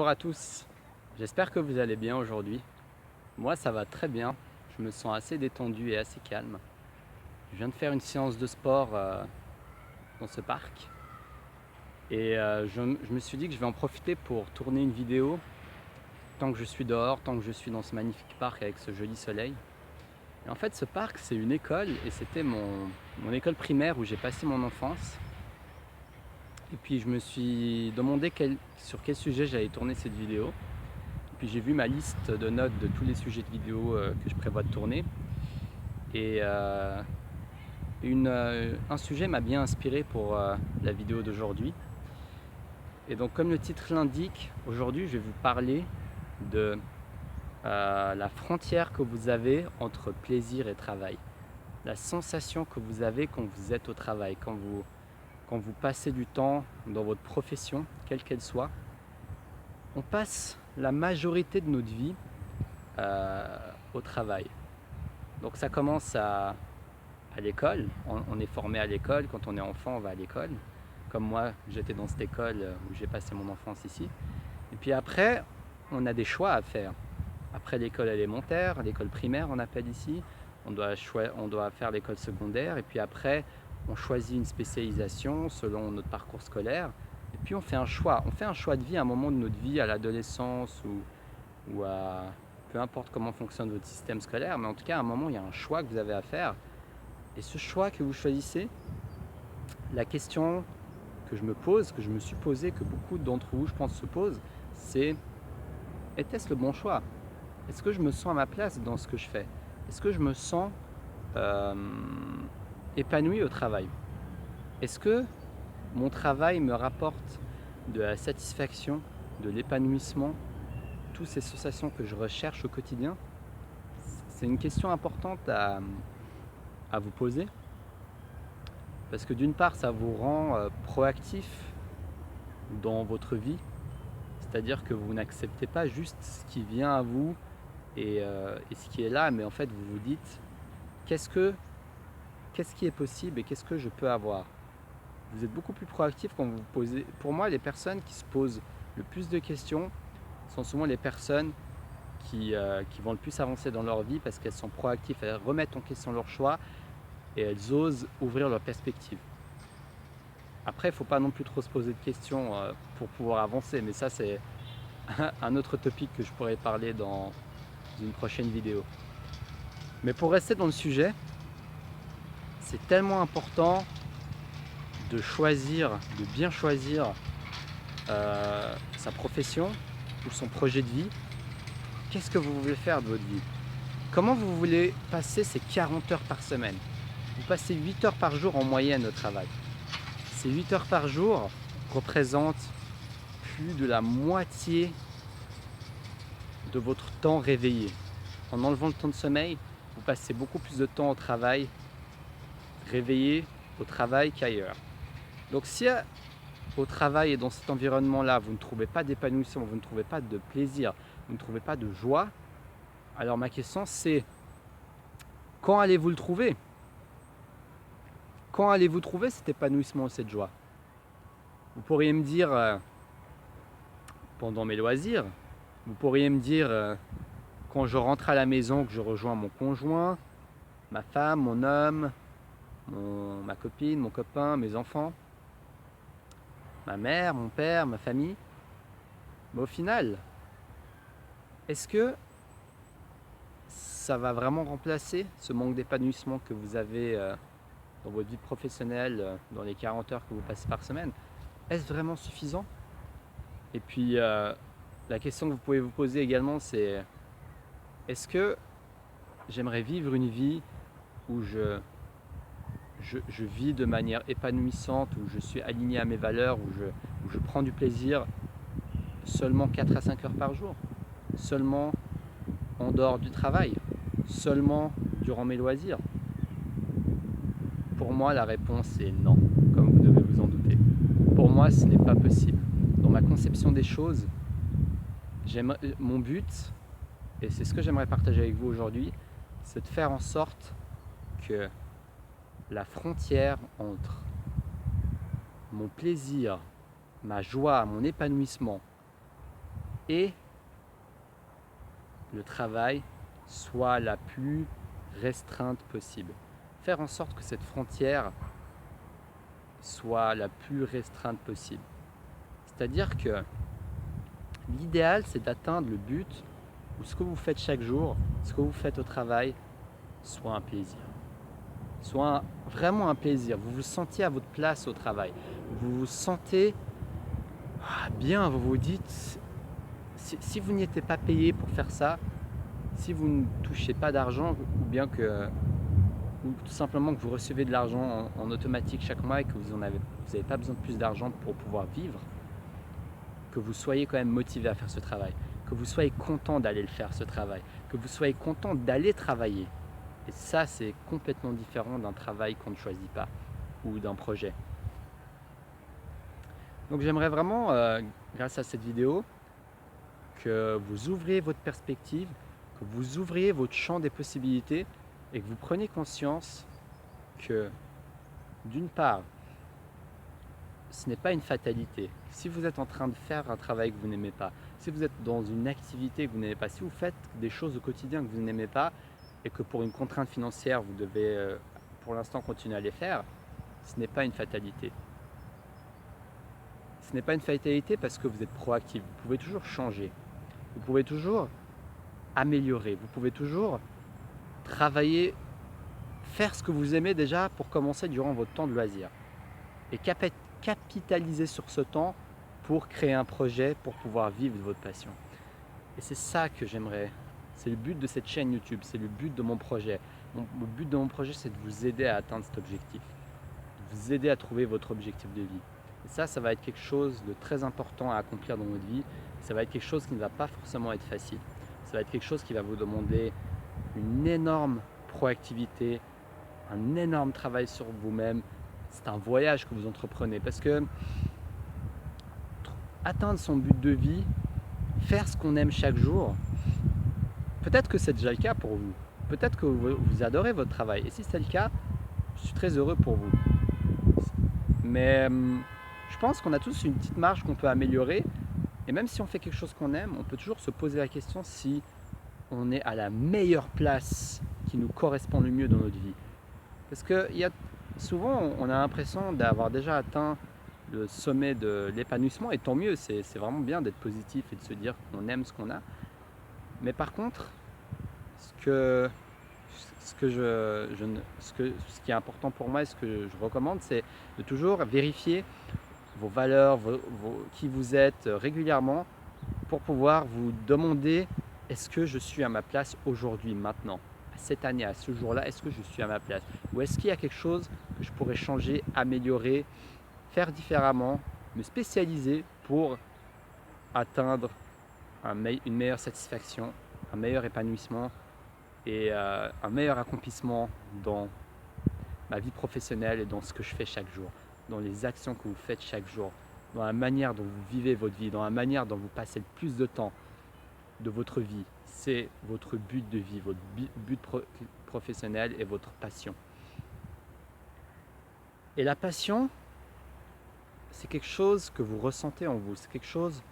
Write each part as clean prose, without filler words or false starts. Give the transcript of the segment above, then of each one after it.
Bonjour à tous, j'espère que vous allez bien aujourd'hui. Moi ça va très bien, je me sens assez détendu et assez calme. Je viens de faire une séance de sport dans ce parc et je me suis dit que je vais en profiter pour tourner une vidéo tant que je suis dehors, tant que je suis dans ce magnifique parc avec ce joli soleil. Et en fait ce parc c'est une école et c'était mon école primaire où j'ai passé mon enfance. Et puis je me suis demandé sur quel sujet j'allais tourner cette vidéo. Puis j'ai vu ma liste de notes de tous les sujets de vidéo que je prévois de tourner. Et un sujet m'a bien inspiré pour la vidéo d'aujourd'hui. Et donc comme le titre l'indique, aujourd'hui je vais vous parler de la frontière que vous avez entre plaisir et travail. La sensation que vous avez quand vous êtes au travail, quand vous passez du temps dans votre profession, quelle qu'elle soit. On passe la majorité de notre vie au travail. Donc ça commence à l'école, on est formé à l'école, quand on est enfant on va à l'école. Comme moi j'étais dans cette école où j'ai passé mon enfance ici. Et puis après on a des choix à faire. Après l'école élémentaire, l'école primaire on appelle ici, on doit faire l'école secondaire et puis après on choisit une spécialisation selon notre parcours scolaire. Et puis on fait un choix de vie à un moment de notre vie, à l'adolescence ou à peu importe comment fonctionne votre système scolaire, mais en tout cas à un moment il y a un choix que vous avez à faire. Et ce choix que vous choisissez, la question que je me pose, que je me suis posée, que beaucoup d'entre vous je pense se posent, c'est: était-ce le bon choix? Est-ce que je me sens à ma place dans ce que je fais? Est-ce que je me sens euh, épanoui au travail? Est-ce que mon travail me rapporte de la satisfaction, de l'épanouissement, toutes ces sensations que je recherche au quotidien? C'est une question importante à vous poser, parce que d'une part ça vous rend proactif dans votre vie, c'est-à-dire que vous n'acceptez pas juste ce qui vient à vous et ce qui est là, mais en fait vous vous dites qu'est-ce qui est possible et qu'est-ce que je peux avoir. Vous êtes beaucoup plus proactif quand vous vous posez. Pour moi, les personnes qui se posent le plus de questions sont souvent les personnes qui vont le plus avancer dans leur vie, parce qu'elles sont proactives, elles remettent en question leur choix et elles osent ouvrir leur perspective. Après, il ne faut pas non plus trop se poser de questions pour pouvoir avancer, mais ça c'est un autre topic que je pourrais parler dans une prochaine vidéo. Mais pour rester dans le sujet, c'est tellement important de choisir, de bien choisir sa profession ou son projet de vie. Qu'est-ce que vous voulez faire de votre vie? Comment vous voulez passer ces 40 heures par semaine? Vous passez 8 heures par jour en moyenne au travail. Ces 8 heures par jour représentent plus de la moitié de votre temps réveillé. En enlevant le temps de sommeil, vous passez beaucoup plus de temps au travail, réveillé au travail qu'ailleurs. Donc si au travail et dans cet environnement-là, vous ne trouvez pas d'épanouissement, vous ne trouvez pas de plaisir, vous ne trouvez pas de joie, alors ma question c'est: quand allez-vous le trouver? Quand allez-vous trouver cet épanouissement, cette joie? Vous pourriez me dire pendant mes loisirs, vous pourriez me dire quand je rentre à la maison, que je rejoins mon conjoint, ma femme, mon homme, ma copine, mon copain, mes enfants, ma mère, mon père, ma famille. Mais au final, est-ce que ça va vraiment remplacer ce manque d'épanouissement que vous avez dans votre vie professionnelle, dans les 40 heures que vous passez par semaine? Est-ce vraiment suffisant? Et puis la question que vous pouvez vous poser également, c'est: est-ce que j'aimerais vivre une vie où je vis de manière épanouissante, où je suis aligné à mes valeurs, où je prends du plaisir seulement 4 à 5 heures par jour, seulement en dehors du travail, seulement durant mes loisirs? Pour moi, la réponse est non, comme vous devez vous en douter. Pour moi, ce n'est pas possible. Dans ma conception des choses, mon but, et c'est ce que j'aimerais partager avec vous aujourd'hui, c'est de faire en sorte que la frontière entre mon plaisir, ma joie, mon épanouissement et le travail soit la plus restreinte possible. Faire en sorte que cette frontière soit la plus restreinte possible. C'est-à-dire que l'idéal, c'est d'atteindre le but où ce que vous faites chaque jour, ce que vous faites au travail, soit un plaisir. Soit vraiment un plaisir. Vous vous sentiez à votre place au travail. Vous vous sentez bien, vous vous dites, si vous n'y étiez pas payé pour faire ça, si vous ne touchez pas d'argent, ou tout simplement que vous recevez de l'argent en automatique chaque mois et que vous n'avez pas besoin de plus d'argent pour pouvoir vivre, que vous soyez quand même motivé à faire ce travail, que vous soyez content d'aller le faire ce travail, que vous soyez content d'aller travailler. Et ça, c'est complètement différent d'un travail qu'on ne choisit pas ou d'un projet. Donc j'aimerais vraiment, grâce à cette vidéo, que vous ouvriez votre perspective, que vous ouvriez votre champ des possibilités et que vous preniez conscience que, d'une part, ce n'est pas une fatalité. Si vous êtes en train de faire un travail que vous n'aimez pas, si vous êtes dans une activité que vous n'aimez pas, si vous faites des choses au quotidien que vous n'aimez pas et que pour une contrainte financière, vous devez pour l'instant continuer à les faire, ce n'est pas une fatalité. Ce n'est pas une fatalité parce que vous êtes proactif. Vous pouvez toujours changer. Vous pouvez toujours améliorer. Vous pouvez toujours travailler, faire ce que vous aimez déjà pour commencer durant votre temps de loisir. Et capitaliser sur ce temps pour créer un projet, pour pouvoir vivre de votre passion. Et c'est ça que j'aimerais. C'est le but de cette chaîne YouTube, c'est le but de mon projet. Le but de mon projet, c'est de vous aider à atteindre cet objectif. De vous aider à trouver votre objectif de vie. Et ça va être quelque chose de très important à accomplir dans votre vie. Ça va être quelque chose qui ne va pas forcément être facile. Ça va être quelque chose qui va vous demander une énorme proactivité, un énorme travail sur vous-même. C'est un voyage que vous entreprenez parce que atteindre son but de vie, faire ce qu'on aime chaque jour, peut-être que c'est déjà le cas pour vous. Peut-être que vous adorez votre travail. Et si c'est le cas, je suis très heureux pour vous. Mais je pense qu'on a tous une petite marge qu'on peut améliorer. Et même si on fait quelque chose qu'on aime, on peut toujours se poser la question si on est à la meilleure place qui nous correspond le mieux dans notre vie. Parce que souvent, on a l'impression d'avoir déjà atteint le sommet de l'épanouissement. Et tant mieux, c'est vraiment bien d'être positif et de se dire qu'on aime ce qu'on a. Mais par contre, ce qui est important pour moi et ce que je recommande, c'est de toujours vérifier vos valeurs, qui vous êtes régulièrement pour pouvoir vous demander est-ce que je suis à ma place aujourd'hui, maintenant, cette année, à ce jour-là, est-ce que je suis à ma place? Ou est-ce qu'il y a quelque chose que je pourrais changer, améliorer, faire différemment, me spécialiser pour atteindre une meilleure satisfaction, un meilleur épanouissement et un meilleur accomplissement dans ma vie professionnelle et dans ce que je fais chaque jour, dans les actions que vous faites chaque jour, dans la manière dont vous vivez votre vie, dans la manière dont vous passez le plus de temps de votre vie. C'est votre but de vie, votre but professionnel et votre passion. Et la passion, c'est quelque chose que vous ressentez en vous, c'est quelque chose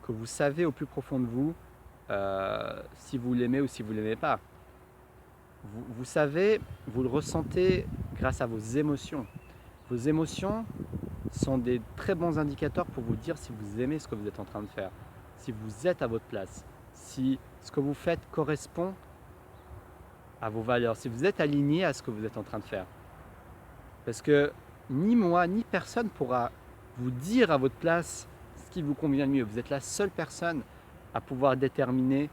que vous savez au plus profond de vous, si vous l'aimez ou si vous ne l'aimez pas. Vous savez, vous le ressentez grâce à vos émotions. Vos émotions sont des très bons indicateurs pour vous dire si vous aimez ce que vous êtes en train de faire, si vous êtes à votre place, si ce que vous faites correspond à vos valeurs, si vous êtes aligné à ce que vous êtes en train de faire. Parce que ni moi, ni personne pourra vous dire à votre place ce qui vous convient le mieux. Vous êtes la seule personne à pouvoir déterminer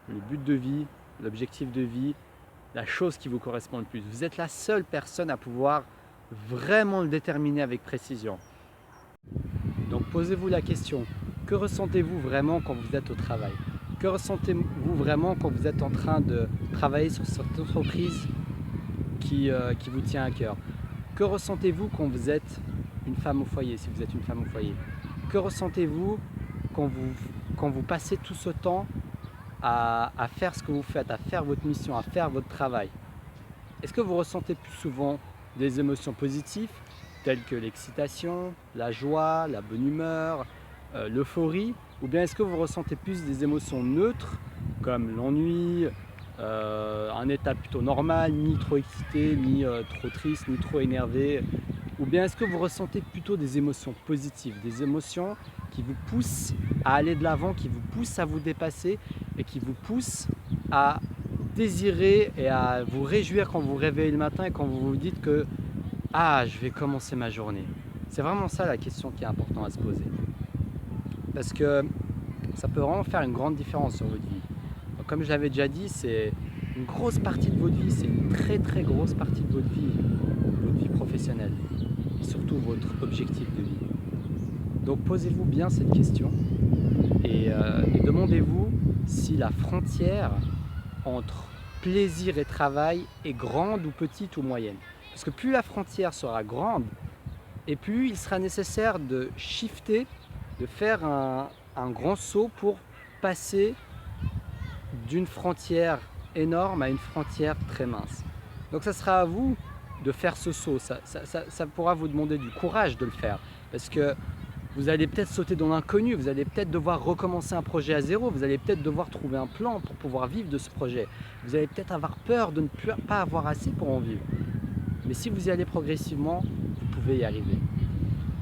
le but de vie, l'objectif de vie, la chose qui vous correspond le plus. Vous êtes la seule personne à pouvoir vraiment le déterminer avec précision. Donc posez-vous la question, que ressentez-vous vraiment quand vous êtes au travail? Que ressentez-vous vraiment quand vous êtes en train de travailler sur cette entreprise qui vous tient à cœur? Que ressentez-vous quand vous êtes une femme au foyer, si vous êtes une femme au foyer? Que ressentez-vous quand vous passez tout ce temps à faire ce que vous faites, à faire votre mission, à faire votre travail? Est-ce que vous ressentez plus souvent des émotions positives telles que l'excitation, la joie, la bonne humeur, l'euphorie? Ou bien est-ce que vous ressentez plus des émotions neutres comme l'ennui, un état plutôt normal, ni trop excité, ni trop triste, ni trop énervé? Ou bien est-ce que vous ressentez plutôt des émotions positives, des émotions qui vous poussent à aller de l'avant, qui vous poussent à vous dépasser et qui vous poussent à désirer et à vous réjouir quand vous vous réveillez le matin et quand vous vous dites que ah, je vais commencer ma journée. C'est vraiment ça la question qui est importante à se poser. Parce que ça peut vraiment faire une grande différence sur votre vie. Donc, comme je l'avais déjà dit, c'est une grosse partie de votre vie, c'est une très très grosse partie de votre vie professionnelle et surtout votre objectif de vie. Donc posez-vous bien cette question et demandez-vous si la frontière entre plaisir et travail est grande ou petite ou moyenne. Parce que plus la frontière sera grande, et plus il sera nécessaire de shifter, de faire un grand saut pour passer d'une frontière énorme à une frontière très mince. Donc ça sera à vous de faire ce saut, ça pourra vous demander du courage de le faire, parce que vous allez peut-être sauter dans l'inconnu, vous allez peut-être devoir recommencer un projet à zéro, vous allez peut-être devoir trouver un plan pour pouvoir vivre de ce projet. Vous allez peut-être avoir peur de ne pas avoir assez pour en vivre. Mais si vous y allez progressivement, vous pouvez y arriver.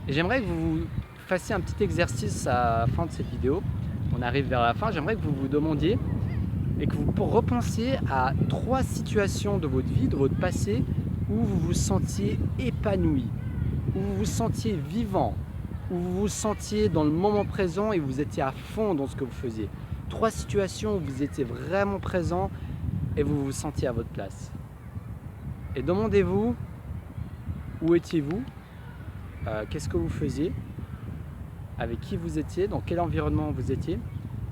Et j'aimerais que vous fassiez un petit exercice à la fin de cette vidéo. On arrive vers la fin, j'aimerais que vous vous demandiez et que vous repensiez à 3 situations de votre vie, de votre passé, où vous vous sentiez épanoui, où vous vous sentiez vivant, où vous vous sentiez dans le moment présent et vous étiez à fond dans ce que vous faisiez. 3 situations où vous étiez vraiment présent et vous vous sentiez à votre place. Et demandez-vous, où étiez-vous, qu'est-ce que vous faisiez, avec qui vous étiez, dans quel environnement vous étiez.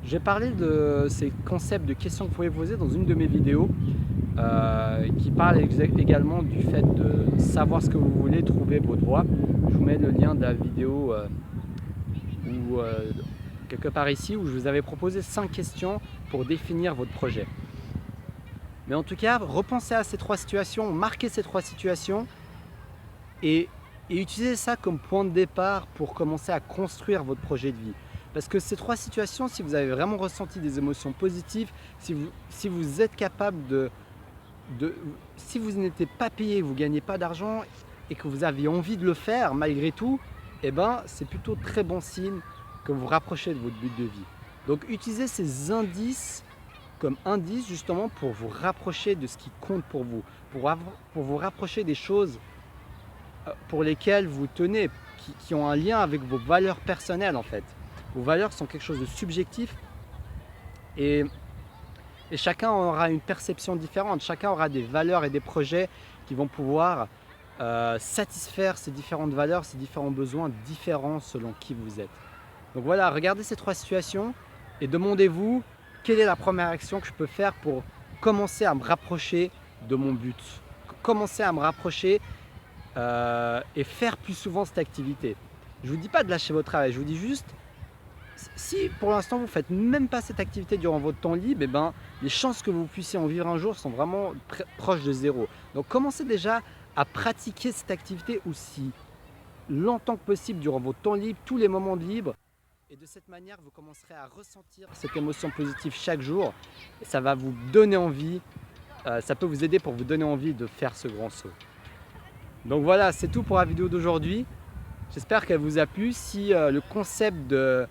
J'ai parlé de ces concepts de questions que vous pouvez poser dans une de mes vidéos qui parle également du fait de savoir ce que vous voulez, trouver votre voie. Je vous mets le lien de la vidéo quelque part ici où je vous avais proposé 5 questions pour définir votre projet. Mais en tout cas, repensez à ces 3 situations, marquez ces 3 situations et utilisez ça comme point de départ pour commencer à construire votre projet de vie. Parce que ces 3 situations, si vous avez vraiment ressenti des émotions positives, si vous êtes capable si vous n'étiez pas payé, vous ne gagnez pas d'argent et que vous aviez envie de le faire malgré tout, eh ben, c'est plutôt très bon signe que vous vous rapprochez de votre but de vie. Donc utilisez ces indices comme indices justement pour vous rapprocher de ce qui compte pour vous, pour vous rapprocher des choses pour lesquelles vous tenez, qui ont un lien avec vos valeurs personnelles en fait. Vos valeurs sont quelque chose de subjectif et chacun aura une perception différente, chacun aura des valeurs et des projets qui vont pouvoir satisfaire ces différentes valeurs, ces différents besoins différents selon qui vous êtes. Donc voilà, regardez ces 3 situations et demandez-vous quelle est la première action que je peux faire pour commencer à me rapprocher de mon but, commencer à me rapprocher et faire plus souvent cette activité. Je ne vous dis pas de lâcher votre travail, je vous dis juste si pour l'instant vous ne faites même pas cette activité durant votre temps libre, eh ben, les chances que vous puissiez en vivre un jour sont vraiment proches de zéro. Donc commencez déjà à pratiquer cette activité aussi longtemps que possible durant votre temps libre, tous les moments de libre. Et de cette manière, vous commencerez à ressentir cette émotion positive chaque jour. Et ça va vous donner envie, ça peut vous aider pour vous donner envie de faire ce grand saut. Donc voilà, c'est tout pour la vidéo d'aujourd'hui. J'espère qu'elle vous a plu. Si le concept de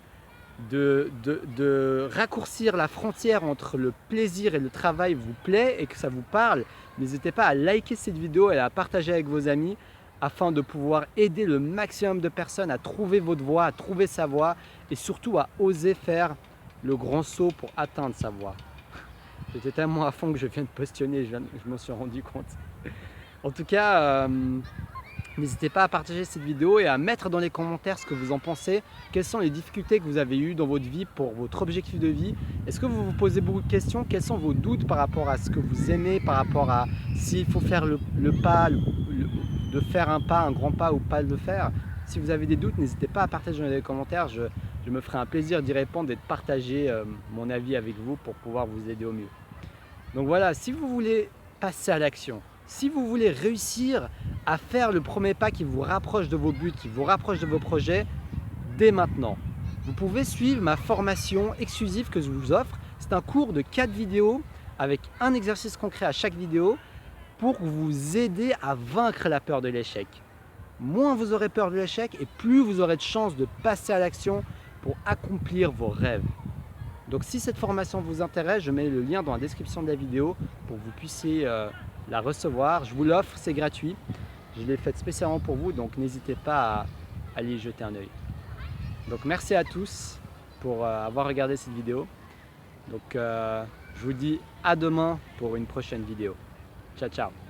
raccourcir la frontière entre le plaisir et le travail vous plaît et que ça vous parle, n'hésitez pas à liker cette vidéo et à la partager avec vos amis afin de pouvoir aider le maximum de personnes à trouver votre voie, à trouver sa voie et surtout à oser faire le grand saut pour atteindre sa voie. J'étais tellement à fond que je viens de postionner, je m'en suis rendu compte. En tout cas, n'hésitez pas à partager cette vidéo et à mettre dans les commentaires ce que vous en pensez. Quelles sont les difficultés que vous avez eues dans votre vie pour votre objectif de vie? Est-ce que vous vous posez beaucoup de questions? Quels sont vos doutes par rapport à ce que vous aimez, par rapport à s'il faut faire le pas, de faire un pas, un grand pas ou pas de le faire? Si vous avez des doutes, n'hésitez pas à partager dans les commentaires. Je me ferai un plaisir d'y répondre et de partager mon avis avec vous pour pouvoir vous aider au mieux. Donc voilà, si vous voulez passer à l'action, si vous voulez réussir à faire le premier pas qui vous rapproche de vos buts, qui vous rapproche de vos projets, dès maintenant, vous pouvez suivre ma formation exclusive que je vous offre. C'est un cours de 4 vidéos avec un exercice concret à chaque vidéo pour vous aider à vaincre la peur de l'échec. Moins vous aurez peur de l'échec et plus vous aurez de chances de passer à l'action pour accomplir vos rêves. Donc si cette formation vous intéresse, je mets le lien dans la description de la vidéo pour que vous puissiez la recevoir. Je vous l'offre, c'est gratuit. Je l'ai faite spécialement pour vous, donc n'hésitez pas à aller y jeter un œil. Donc merci à tous pour avoir regardé cette vidéo. Donc je vous dis à demain pour une prochaine vidéo. Ciao, ciao!